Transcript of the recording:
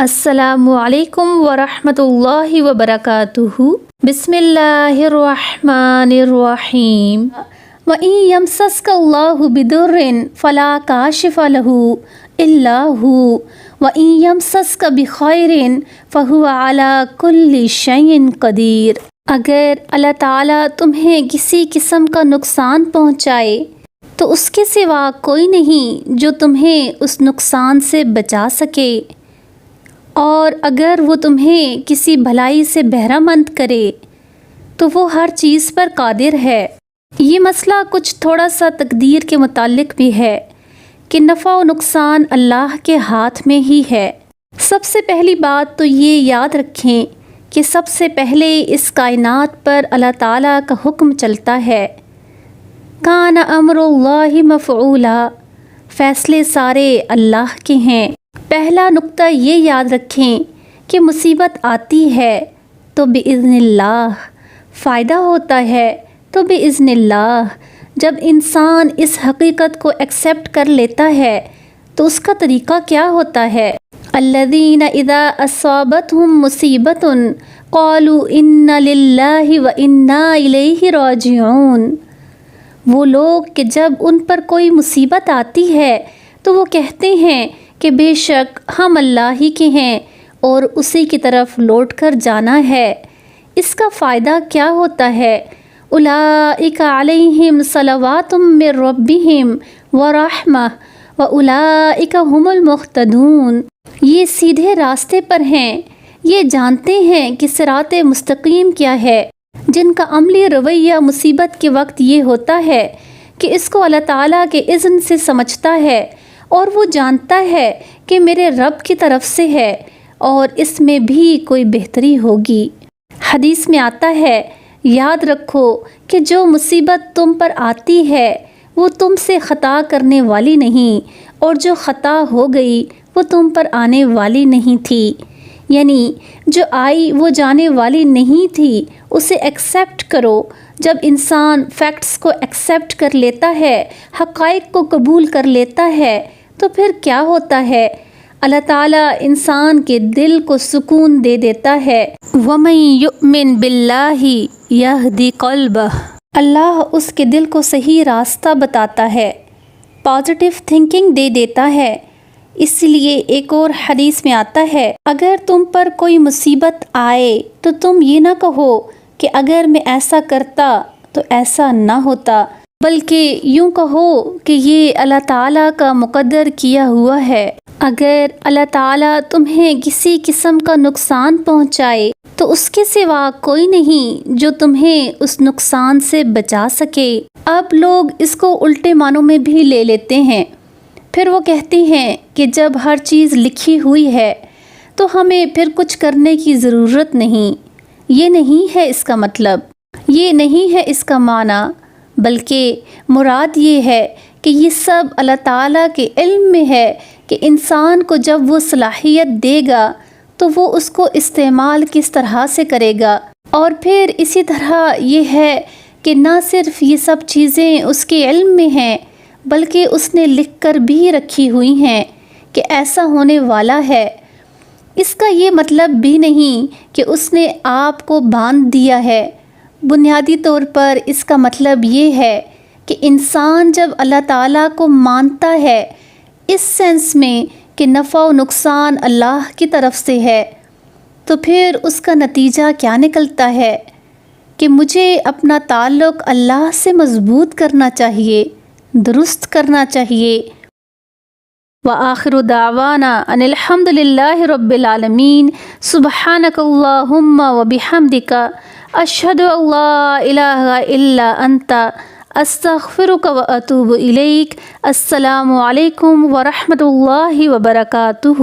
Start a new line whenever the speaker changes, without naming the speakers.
السلام علیکم ورحمۃ اللہ وبرکاتہ۔ بسم اللہ الرحمن الرحیم۔ وَإِن يَمْسَسْكَ اللَّهُ بِضُرٍّ فَلَا كَاشِفَ لَهُ إِلَّا هُوَ وَإِن يَمْسَسْكَ بِخَيْرٍ فَهُوَ عَلَى كُلِّ شَيْءٍ قَدِيرٌ۔ اگر اللہ تعالیٰ تمہیں کسی قسم کا نقصان پہنچائے تو اس کے سوا کوئی نہیں جو تمہیں اس نقصان سے بچا سکے، اور اگر وہ تمہیں کسی بھلائی سے بہرہ مند کرے تو وہ ہر چیز پر قادر ہے۔ یہ مسئلہ کچھ تھوڑا سا تقدیر کے متعلق بھی ہے کہ نفع و نقصان اللہ کے ہاتھ میں ہی ہے۔ سب سے پہلی بات تو یہ یاد رکھیں کہ سب سے پہلے اس کائنات پر اللہ تعالیٰ کا حکم چلتا ہے۔ کان امر اللہ مفعولا، فیصلے سارے اللہ کے ہیں۔ پہلا نقطہ یہ یاد رکھیں کہ مصیبت آتی ہے تو بِإِذْنِ اللہ، فائدہ ہوتا ہے تو بِإِذْنِ اللہ۔ جب انسان اس حقیقت کو ایکسیپٹ کر لیتا ہے تو اس کا طریقہ کیا ہوتا ہے؟ الذین اذا اصابتہم مصیبۃ قالوا انا للہ وانا الیہ راجعون۔ وہ لوگ کہ جب ان پر کوئی مصیبت آتی ہے تو وہ کہتے ہیں کہ بے شک ہم اللہ ہی کے ہیں اور اسی کی طرف لوٹ کر جانا ہے۔ اس کا فائدہ کیا ہوتا ہے؟ اولئک علیہم صلوات من ربہم ورحمہ واولئک ھم المہتدون۔ یہ سیدھے راستے پر ہیں، یہ جانتے ہیں کہ صراط مستقیم کیا ہے۔ جن کا عملی رویہ مصیبت کے وقت یہ ہوتا ہے کہ اس کو اللہ تعالیٰ کے اذن سے سمجھتا ہے اور وہ جانتا ہے کہ میرے رب کی طرف سے ہے اور اس میں بھی کوئی بہتری ہوگی۔ حدیث میں آتا ہے، یاد رکھو کہ جو مصیبت تم پر آتی ہے وہ تم سے خطا کرنے والی نہیں، اور جو خطا ہو گئی وہ تم پر آنے والی نہیں تھی، یعنی جو آئی وہ جانے والی نہیں تھی۔ اسے ایکسیپٹ کرو۔ جب انسان فیکٹس کو ایکسیپٹ کر لیتا ہے، حقائق کو قبول کر لیتا ہے، تو پھر کیا ہوتا ہے؟ اللہ تعالیٰ انسان کے دل کو سکون دے دیتا ہے۔ وَمَن يُؤْمِن بِاللَّهِ يَهْدِ قَلْبَهُ، اللہ اس کے دل کو صحیح راستہ بتاتا ہے، پازیٹیو تھنکنگ دے دیتا ہے۔ اس لیے ایک اور حدیث میں آتا ہے، اگر تم پر کوئی مصیبت آئے تو تم یہ نہ کہو کہ اگر میں ایسا کرتا تو ایسا نہ ہوتا، بلکہ یوں کہو کہ یہ اللہ تعالیٰ کا مقدر کیا ہوا ہے۔ اگر اللہ تعالیٰ تمہیں کسی قسم کا نقصان پہنچائے تو اس کے سوا کوئی نہیں جو تمہیں اس نقصان سے بچا سکے۔ اب لوگ اس کو الٹے معنوں میں بھی لے لیتے ہیں، پھر وہ کہتے ہیں کہ جب ہر چیز لکھی ہوئی ہے تو ہمیں پھر کچھ کرنے کی ضرورت نہیں۔ یہ نہیں ہے اس کا مطلب، یہ نہیں ہے اس کا معنی، بلکہ مراد یہ ہے کہ یہ سب اللہ تعالیٰ کے علم میں ہے کہ انسان کو جب وہ صلاحیت دے گا تو وہ اس کو استعمال کس طرح سے کرے گا۔ اور پھر اسی طرح یہ ہے کہ نہ صرف یہ سب چیزیں اس کے علم میں ہیں، بلکہ اس نے لکھ کر بھی رکھی ہوئی ہیں کہ ایسا ہونے والا ہے۔ اس کا یہ مطلب بھی نہیں کہ اس نے آپ کو باندھ دیا ہے۔ بنیادی طور پر اس کا مطلب یہ ہے کہ انسان جب اللہ تعالیٰ کو مانتا ہے اس سینس میں کہ نفع و نقصان اللہ کی طرف سے ہے، تو پھر اس کا نتیجہ کیا نکلتا ہے کہ مجھے اپنا تعلق اللہ سے مضبوط کرنا چاہیے، درست کرنا چاہیے۔ وآخر دعوانا ان الحمد للہ رب العالمین۔ سبحانک اللہم وبحمدک، اشہد ان لا الہ الا انت، استغفرک واتوب الیک۔ السلام علیکم ورحمۃ اللہ وبرکاتہ۔